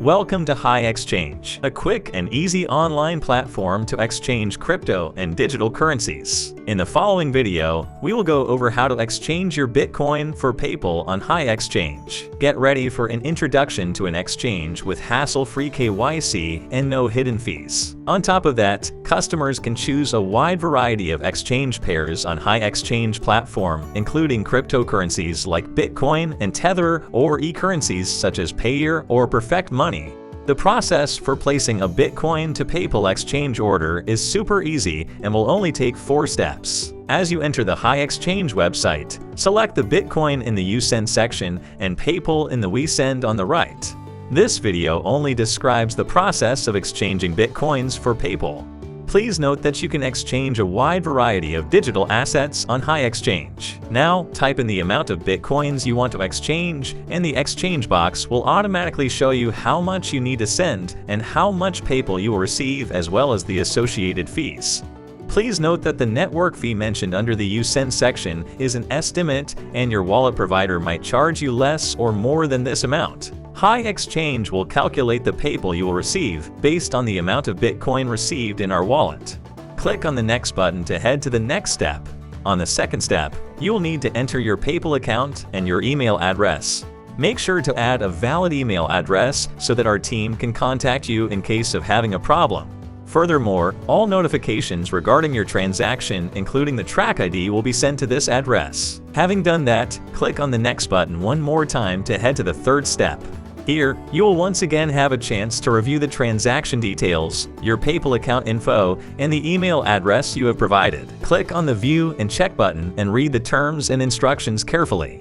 Welcome to HiExchange, a quick and easy online platform to exchange crypto and digital currencies. In the following video, we will go over how to exchange your Bitcoin for PayPal on HiExchange. Get ready for an introduction to an exchange with hassle-free KYC and no hidden fees. On top of that, customers can choose a wide variety of exchange pairs on HiExchange platform, including cryptocurrencies like Bitcoin and Tether, or e-currencies such as Payeer or Perfect Money. The process for placing a Bitcoin to PayPal exchange order is super easy and will only take 4 steps. As you enter the HiExchange website, select the Bitcoin in the You Send section and PayPal in the We Send on the right. This video only describes the process of exchanging Bitcoins for PayPal. Please note that you can exchange a wide variety of digital assets on HiExchange. Now, type in the amount of Bitcoins you want to exchange, and the exchange box will automatically show you how much you need to send and how much PayPal you will receive, as well as the associated fees. Please note that the network fee mentioned under the You Send section is an estimate, and your wallet provider might charge you less or more than this amount. HiExchange will calculate the PayPal you will receive based on the amount of Bitcoin received in our wallet. Click on the Next button to head to the next step. On the second step, you will need to enter your PayPal account and your email address. Make sure to add a valid email address so that our team can contact you in case of having a problem. Furthermore, all notifications regarding your transaction, including the track ID, will be sent to this address. Having done that, click on the Next button one more time to head to the third step. Here, you will once again have a chance to review the transaction details, your PayPal account info, and the email address you have provided. Click on the View and Check button and read the terms and instructions carefully.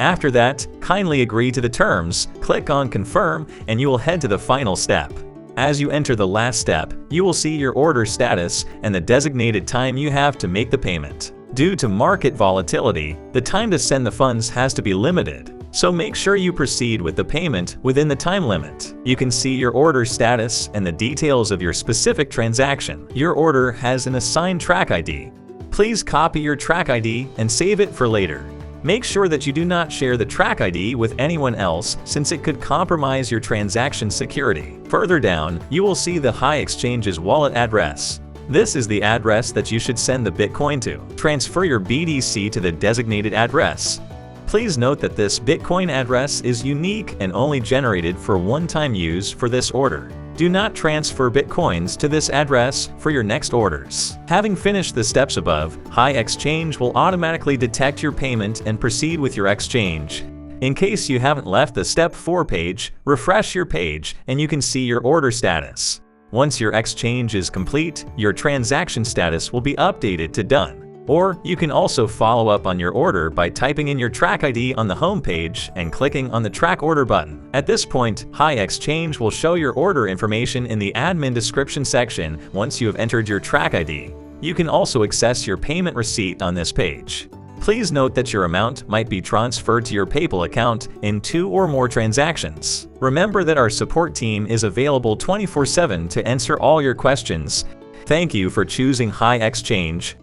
After that, kindly agree to the terms, click on Confirm, and you will head to the final step. As you enter the last step, you will see your order status and the designated time you have to make the payment. Due to market volatility, the time to send the funds has to be limited, so make sure you proceed with the payment within the time limit. You can see your order status and the details of your specific transaction. Your order has an assigned track ID. Please copy your track ID and save it for later. Make sure that you do not share the track ID with anyone else, since it could compromise your transaction security. Further down, you will see the HiExchange's wallet address. This is the address that you should send the Bitcoin to. Transfer your BTC to the designated address. Please note that this Bitcoin address is unique and only generated for one-time use for this order. Do not transfer Bitcoins to this address for your next orders. Having finished the steps above, HiExchange will automatically detect your payment and proceed with your exchange. In case you haven't left the Step 4 page, refresh your page and you can see your order status. Once your exchange is complete, your transaction status will be updated to Done. Or you can also follow up on your order by typing in your track ID on the home page and clicking on the Track Order button. At this point, HiExchange will show your order information in the admin description section once you have entered your track ID. You can also access your payment receipt on this page. Please note that your amount might be transferred to your PayPal account in 2 or more transactions. Remember that our support team is available 24/7 to answer all your questions. Thank you for choosing HiExchange,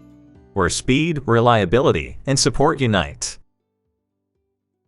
where speed, reliability, and support unite.